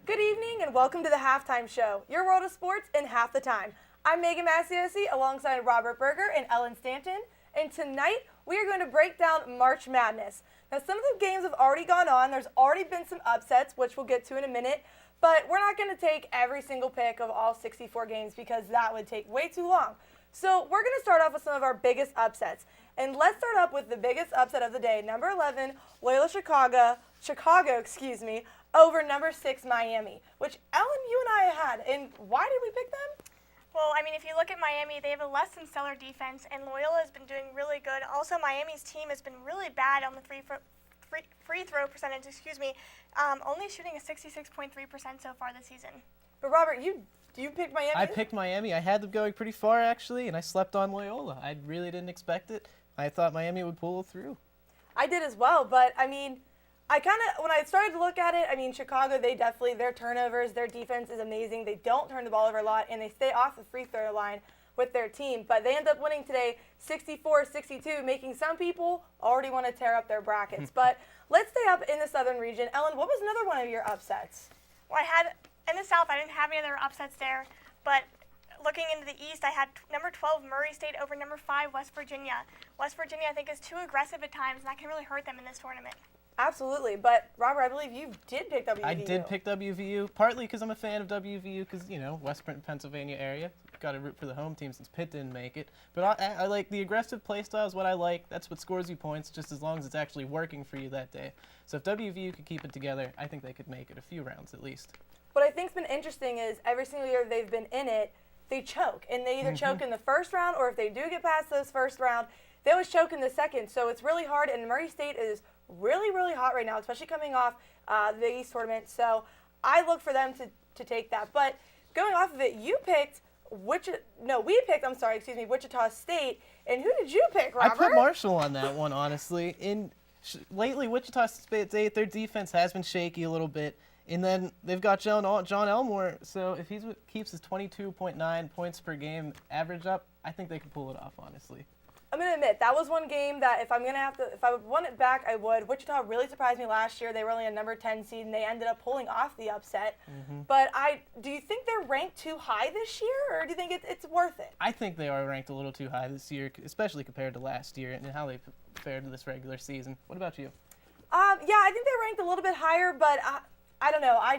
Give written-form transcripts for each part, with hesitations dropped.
Good evening and welcome to the Halftime Show, your world of sports in half the time. I'm Meghan Macioce alongside Robert Berger and Ellyn Stanton, and tonight we are going to break down March Madness. Now some of the games have already gone on, there's already been some upsets, which we'll get to in a minute, but we're not going to take every single pick of all 64 games because that would take way too long. So we're going to start off with some of our biggest upsets. And let's start up with the biggest upset of the day, number 11, Loyola Chicago, over number 6, Miami, which Ellyn, you and I had. And why did we pick them? Well, I mean, if you look at Miami, they have a less than stellar defense, and Loyola has been doing really good. Also, Miami's team has been really bad on the free throw percentage, only shooting a 66.3% so far this season. But Robert, you picked Miami? I picked Miami. I had them going pretty far, actually, and I slept on Loyola. I really didn't expect it. I thought Miami would pull through. I did as well, but I mean, when I started to look at it, I mean, Chicago, their turnovers, their defense is amazing. They don't turn the ball over a lot, and they stay off the free throw line with their team. But they end up winning today 64-62, making some people already want to tear up their brackets. But let's stay up in the Southern region. Ellyn, what was another one of your upsets? Well, in the South, I didn't have any other upsets there, but looking into the East, I had number 12, Murray State, over number 5, West Virginia. West Virginia, I think, is too aggressive at times, and that can really hurt them in this tournament. Absolutely. But, Robert, I believe you did pick WVU. I did pick WVU, partly because I'm a fan of WVU, because, West Pennsylvania area. Got to root for the home team since Pitt didn't make it. But I like the aggressive play style is what I like. That's what scores you points, just as long as it's actually working for you that day. So if WVU could keep it together, I think they could make it a few rounds at least. What I think's been interesting is every single year they've been in it, they choke. And they either choke in the first round, or if they do get past those first round, they always choke in the second. So it's really hard, and Murray State is really, really hot right now, especially coming off the East tournament. So I look for them to take that. But going off of it, we picked Wichita State. And who did you pick, Robert? I put Marshall on that one, honestly. Lately, Wichita State's their defense has been shaky a little bit. And then they've got John Elmore, so if he keeps his 22.9 points per game average up, I think they can pull it off, honestly. I'm going to admit, that was one game that if I would want it back, I would. Wichita really surprised me last year. They were only a number 10 seed, and they ended up pulling off the upset. But do you think they're ranked too high this year, or do you think it's worth it? I think they are ranked a little too high this year, especially compared to last year and how they fared to this regular season. What about you? Yeah, I think they're ranked a little bit higher, but I don't know. I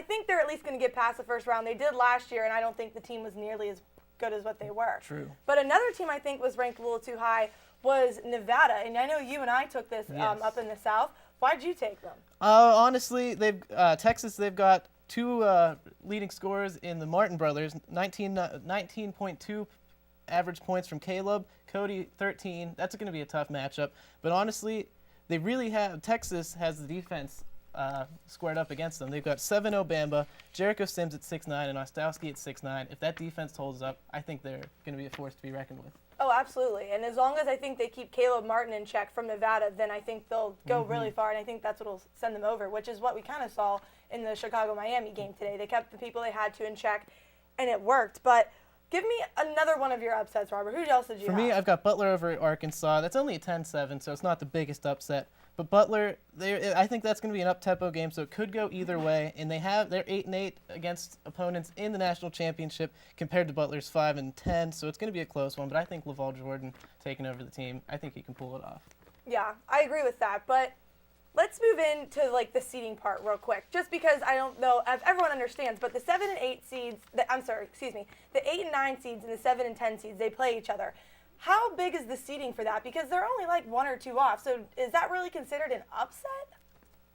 think they're at least going to get past the first round. They did last year, and I don't think the team was nearly as good as what they were. True. But another team I think was ranked a little too high was Nevada, and I know you and I took this up in the South. Why'd you take them? Honestly, Texas. They've got two leading scorers in the Martin brothers. 19.2 average points from Caleb. Cody 13. That's going to be a tough matchup. But honestly, they really have. Texas has the defense squared up against them. They've got 7-0 Bamba, Jericho Sims at 6'9", and Ostowski at 6'9". If that defense holds up, I think they're going to be a force to be reckoned with. Oh, absolutely. And as long as I think they keep Caleb Martin in check from Nevada, then I think they'll go really far, and I think that's what will send them over, which is what we kind of saw in the Chicago-Miami game today. They kept the people they had to in check, and it worked. But give me another one of your upsets, Robert. Who else did you have? For me, I've got Butler over at Arkansas. That's only a 10-7, so it's not the biggest upset. But Butler, I think that's going to be an up-tempo game, so it could go either way. And they're 8-8 against opponents in the national championship compared to Butler's 5-10, so it's going to be a close one. But I think LaVall Jordan taking over the team, I think he can pull it off. Yeah, I agree with that. But let's move into the seeding part real quick, just because I don't know if everyone understands. But the 7 and 8 seeds, the 8 and 9 seeds and the 7 and 10 seeds, they play each other. How big is the seeding for that? Because they're only like 1 or 2 off. So is that really considered an upset?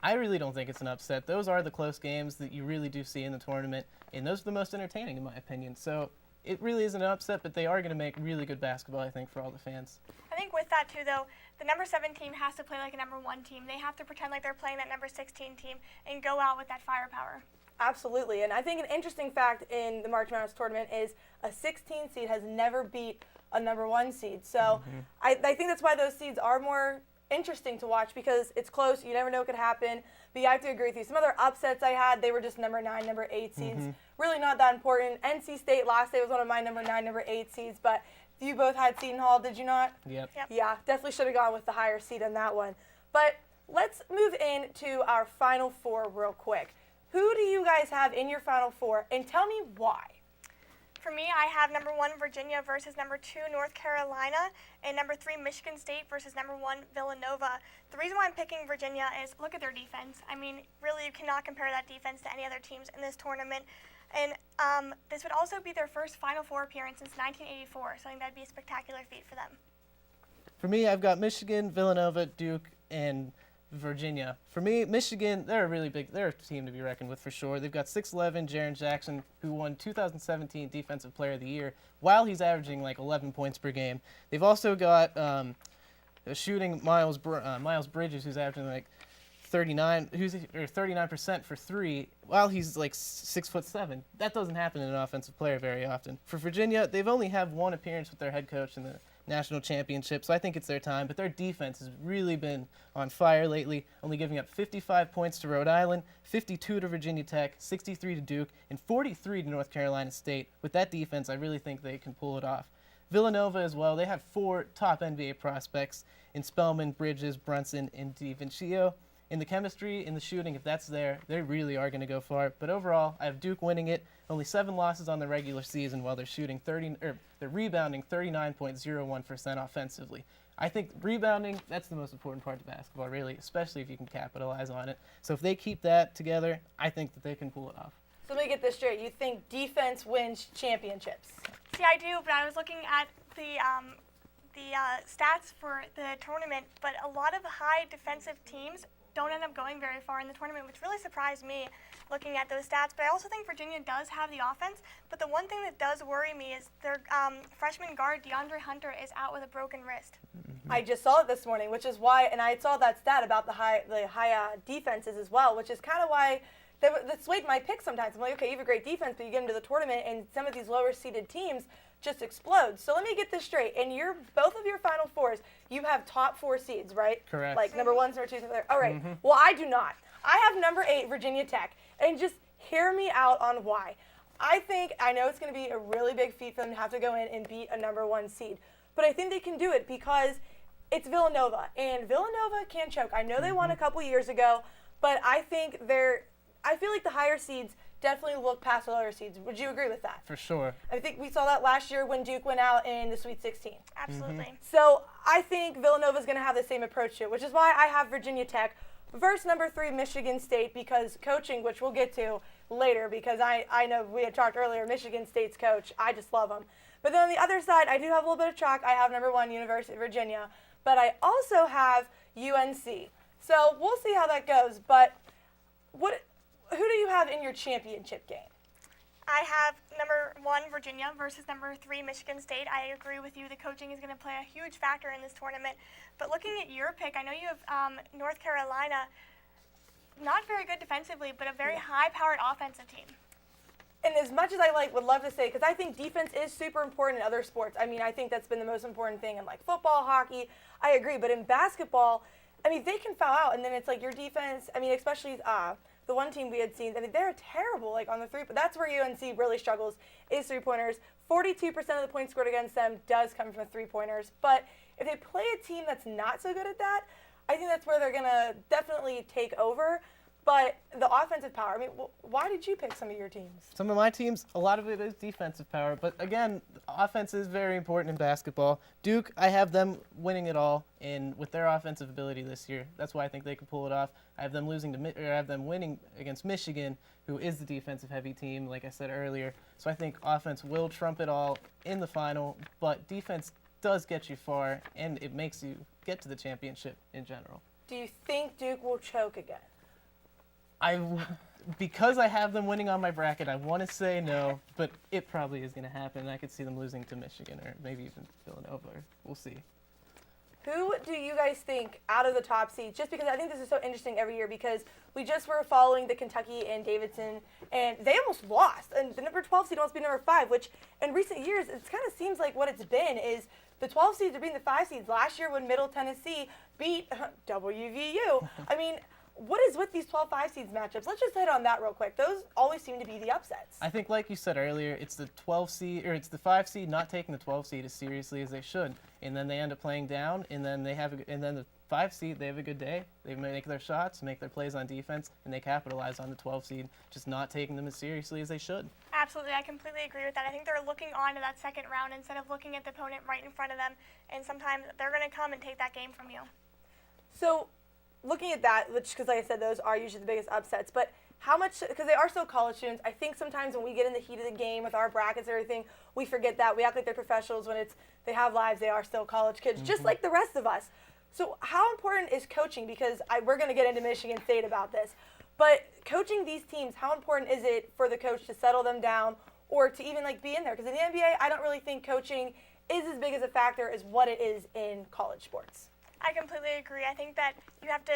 I really don't think it's an upset. Those are the close games that you really do see in the tournament, and those are the most entertaining, in my opinion. So it really isn't an upset, but they are going to make really good basketball, I think, for all the fans. I think with that, too, though, the number 7 team has to play like a number 1 team. They have to pretend like they're playing that number 16 team and go out with that firepower. Absolutely. And I think an interesting fact in the March Madness tournament is a 16 seed has never beat a number 1 seed. So I think that's why those seeds are more interesting to watch, because it's close. You never know what could happen. But yeah, I have to agree with you. Some other upsets I had, they were just number 9, number 8 seeds. Really not that important. NC State last day was one of my number 9, number 8 seeds. But you both had Seton Hall, did you not? Yep. Yeah, definitely should have gone with the higher seed on that one. But let's move into our final 4 real quick. Who do you guys have in your Final Four, and tell me why? For me, I have number 1 Virginia versus number 2 North Carolina, and number 3 Michigan State versus number 1 Villanova. The reason why I'm picking Virginia is look at their defense. I mean, really, you cannot compare that defense to any other teams in this tournament. And this would also be their first Final Four appearance since 1984, so I think that'd be a spectacular feat for them. For me, I've got Michigan, Villanova, Duke, and Virginia. For me, Michigan, they're a team to be reckoned with for sure. They've got 6'11", Jaren Jackson, who won 2017 Defensive Player of the Year, while he's averaging like 11 points per game. They've also got shooting Miles Bridges, who's averaging like 39% for three, while he's like 6'7". That doesn't happen in an offensive player very often. For Virginia, they've only had one appearance with their head coach in the national championship, so I think it's their time. But their defense has really been on fire lately, only giving up 55 points to Rhode Island, 52 to Virginia Tech, 63 to Duke, and 43 to North Carolina State. With that defense, I really think they can pull it off. Villanova as well, they have 4 top NBA prospects in Spellman, Bridges, Brunson, and DiVincenzo. In the chemistry, in the shooting, if that's there, they really are going to go far. But overall, I have Duke winning it. Only 7 losses on the regular season, while they're rebounding 39.01% offensively. I think rebounding, that's the most important part of basketball, really, especially if you can capitalize on it. So if they keep that together, I think that they can pull it off. So let me get this straight. You think defense wins championships? See, I do, but I was looking at the stats for the tournament, but a lot of high defensive teams don't end up going very far in the tournament, which really surprised me looking at those stats. But I also think Virginia does have the offense, but the one thing that does worry me is their freshman guard, DeAndre Hunter, is out with a broken wrist. I just saw it this morning, which is why, and I saw that stat about the high defenses as well, which is kind of why that swayed my pick sometimes. I'm like, okay, you have a great defense, but you get into the tournament, and some of these lower-seeded teams just explode. So let me get this straight. In both of your Final Fours, you have top 4 seeds, right? Correct. Like number 1s, number 2s, number 3. All right. Well, I do not. I have number 8, Virginia Tech, and just hear me out on why. I know it's going to be a really big feat for them to have to go in and beat a number 1 seed, but I think they can do it because it's Villanova, and Villanova can choke. I know they won a couple years ago, but I feel like the higher seeds definitely look past the lower seeds. Would you agree with that? For sure. I think we saw that last year when Duke went out in the Sweet 16. Absolutely. So I think Villanova's going to have the same approach to it, which is why I have Virginia Tech versus number 3 Michigan State, because coaching, which we'll get to later, because I know we had talked earlier, Michigan State's coach, I just love him. But then on the other side, I do have a little bit of chalk. I have number 1 University of Virginia, but I also have UNC. So we'll see how that goes. But who do you have in your championship game? I have number 1 Virginia versus number 3 Michigan State. I agree with you. The coaching is going to play a huge factor in this tournament. But looking at your pick, I know you have North Carolina, not very good defensively, but a very high-powered offensive team. And as much as I would love to say, because I think defense is super important in other sports. I mean, I think that's been the most important thing in like football, hockey. I agree. But in basketball, I mean, they can foul out, and then it's like your defense. I mean, especially the one team we had seen, I mean, they're terrible on the three, but that's where UNC really struggles, is three-pointers. 42% of the points scored against them does come from the three-pointers, but if they play a team that's not so good at that, I think that's where they're going to definitely take over. But the offensive power, I mean, why did you pick some of your teams? Some of my teams, a lot of it is defensive power. But again, offense is very important in basketball. Duke, I have them winning it all with their offensive ability this year. That's why I think they can pull it off. I have them winning against Michigan, who is the defensive-heavy team, like I said earlier. So I think offense will trump it all in the final, but defense does get you far, and it makes you get to the championship in general. Do you think Duke will choke again? Because I have them winning on my bracket, I want to say no, but it probably is going to happen. I could see them losing to Michigan or maybe even Villanova. We'll see. Who do you guys think out of the top seeds, just because I think this is so interesting every year, because we just were following the Kentucky and Davidson, and they almost lost. And the number 12 seed almost beat number 5, which in recent years, it kind of seems like what it's been is the 12 seeds are beating the 5 seeds. Last year when Middle Tennessee beat WVU. I mean, what is with these 12-5 seeds matchups? Let's just hit on that real quick. Those always seem to be the upsets. I think, like you said earlier, it's the 12 seed or it's the 5 seed not taking the 12 seed as seriously as they should, and then they end up playing down, and then the 5 seed, they have a good day. They make their shots, make their plays on defense, and they capitalize on the 12 seed, just not taking them as seriously as they should. Absolutely, I completely agree with that. I think they're looking on to that second round instead of looking at the opponent right in front of them, and sometimes they're going to come and take that game from you. So looking at that, which, because like I said, those are usually the biggest upsets, but how much, because they are still college students, I think sometimes when we get in the heat of the game with our brackets and everything, we forget that. We act like they're professionals when they have lives, they are still college kids, just like the rest of us. So how important is coaching? Because we're going to get into Michigan State about this. But coaching these teams, how important is it for the coach to settle them down or to even be in there? Because in the NBA, I don't really think coaching is as big as a factor as what it is in college sports. I completely agree. I think that you have to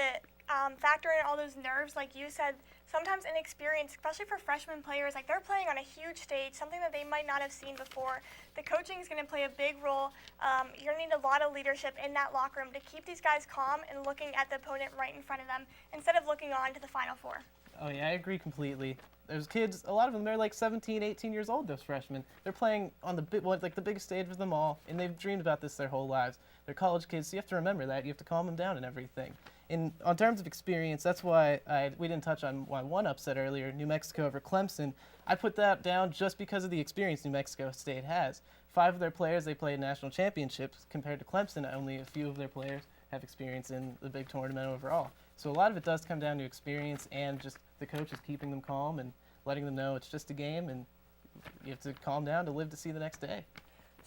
factor in all those nerves, like you said. Sometimes inexperience, especially for freshman players, they're playing on a huge stage, something that they might not have seen before. The coaching is going to play a big role. You're going to need a lot of leadership in that locker room to keep these guys calm and looking at the opponent right in front of them instead of looking on to the Final Four. Oh, yeah, I agree completely. There's kids, a lot of them, they're 17, 18 years old, those freshmen. They're playing on the biggest stage of them all, and they've dreamed about this their whole lives. They're college kids, so you have to remember that. You have to calm them down and everything. In terms of experience, that's why we didn't touch on one upset earlier, New Mexico over Clemson. I put that down just because of the experience New Mexico State has. 5 of their players, they played national championships. Compared to Clemson, only a few of their players have experience in the big tournament overall. So a lot of it does come down to experience and just the coaches keeping them calm and letting them know it's just a game and you have to calm down to live to see the next day.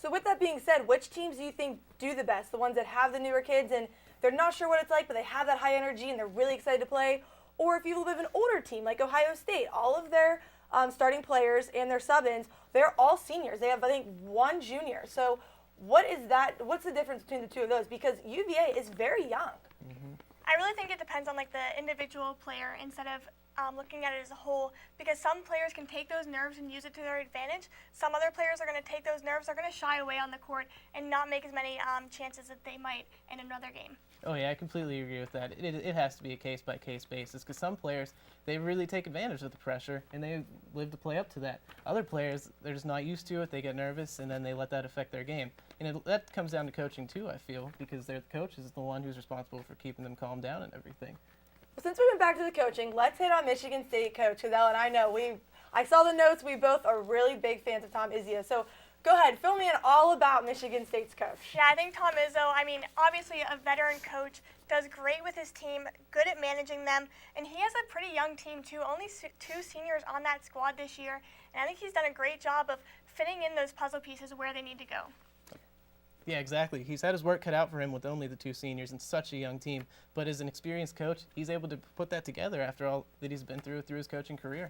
So with that being said, which teams do you think do the best? The ones that have the newer kids and they're not sure what it's like, but they have that high energy and they're really excited to play? Or if you live in an older team like Ohio State, all of their starting players and their sub-ins, they're all seniors. They have, I think, 1 junior. So what's the difference between the two of those? Because UVA is very young. Mm-hmm. I really think it depends on the individual player instead of looking at it as a whole, because some players can take those nerves and use it to their advantage. Some other players are going to take those nerves, they're going to shy away on the court and not make as many chances that they might in another game. Oh yeah, I completely agree with that. It has to be a case-by-case basis because some players, they really take advantage of the pressure and they live to play up to that. Other players, they're just not used to it, they get nervous, and then they let that affect their game. And that comes down to coaching too, I feel, because the coach is the one who's responsible for keeping them calm down and everything. Well, since we went back to the coaching, let's hit on Michigan State coach, because Ellen, I know I saw the notes, we both are really big fans of Tom Izzo. So go ahead, fill me in all about Michigan State's coach. Yeah, I think Tom Izzo, obviously a veteran coach, does great with his team, good at managing them, and he has a pretty young team too, only 2 seniors on that squad this year, and I think he's done a great job of fitting in those puzzle pieces where they need to go. Yeah, exactly. He's had his work cut out for him with only the 2 seniors and such a young team, but as an experienced coach, he's able to put that together after all that he's been through his coaching career.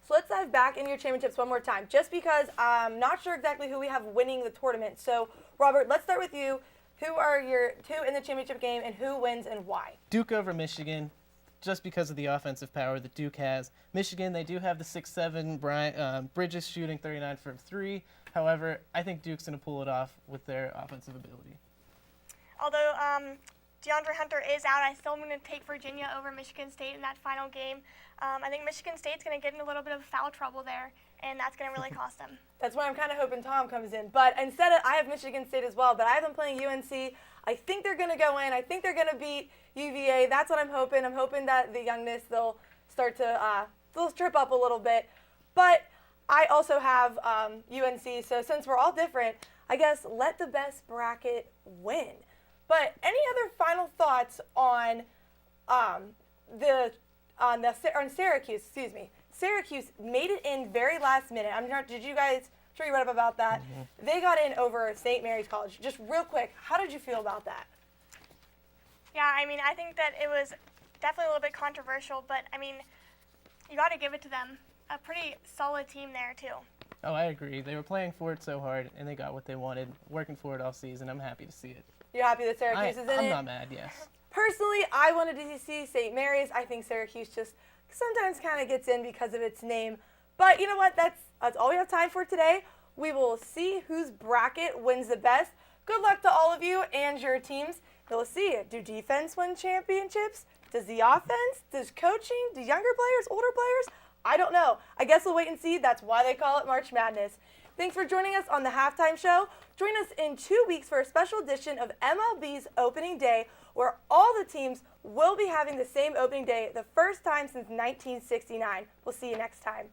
So let's dive back into your championships one more time, just because I'm not sure exactly who we have winning the tournament. So, Robert, let's start with you. Who are your 2 in the championship game, and who wins and why? Duke over Michigan, just because of the offensive power that Duke has. Michigan, they do have the 6'7", Bridges shooting 39 from 3. However, I think Duke's going to pull it off with their offensive ability. Although DeAndre Hunter is out, I still am going to take Virginia over Michigan State in that final game. I think Michigan State's going to get in a little bit of foul trouble there, and that's going to really cost them. That's why I'm kind of hoping Tom comes in. But instead, I have Michigan State as well, but I have them playing UNC. I think they're going to go in. I think they're going to beat UVA. That's what I'm hoping. I'm hoping that the youngness, they'll start to they'll trip up a little bit. But I also have UNC, so since we're all different, I guess let the best bracket win. But any other final thoughts on Syracuse? Excuse me. Syracuse made it in very last minute. Did you guys? I'm sure you read up about that. Mm-hmm. They got in over St. Mary's College. Just real quick, how did you feel about that? Yeah, I think that it was definitely a little bit controversial, but you got to give it to them. A pretty solid team there too. Oh, I agree. They were playing for it so hard, and they got what they wanted, working for it all season. I'm happy to see it. You're happy that Syracuse is in it? I'm not mad, yes. Personally, I wanted to see St. Mary's. I think Syracuse just sometimes kind of gets in because of its name. But you know what? That's all we have time for today. We will see whose bracket wins the best. Good luck to all of you and your teams. We'll see. Do defense win championships? Does the offense? Does coaching? Do younger players? Older players? I don't know. I guess we'll wait and see. That's why they call it March Madness. Thanks for joining us on the Halftime Show. Join us in 2 weeks for a special edition of MLB's Opening Day, where all the teams will be having the same opening day the first time since 1969. We'll see you next time.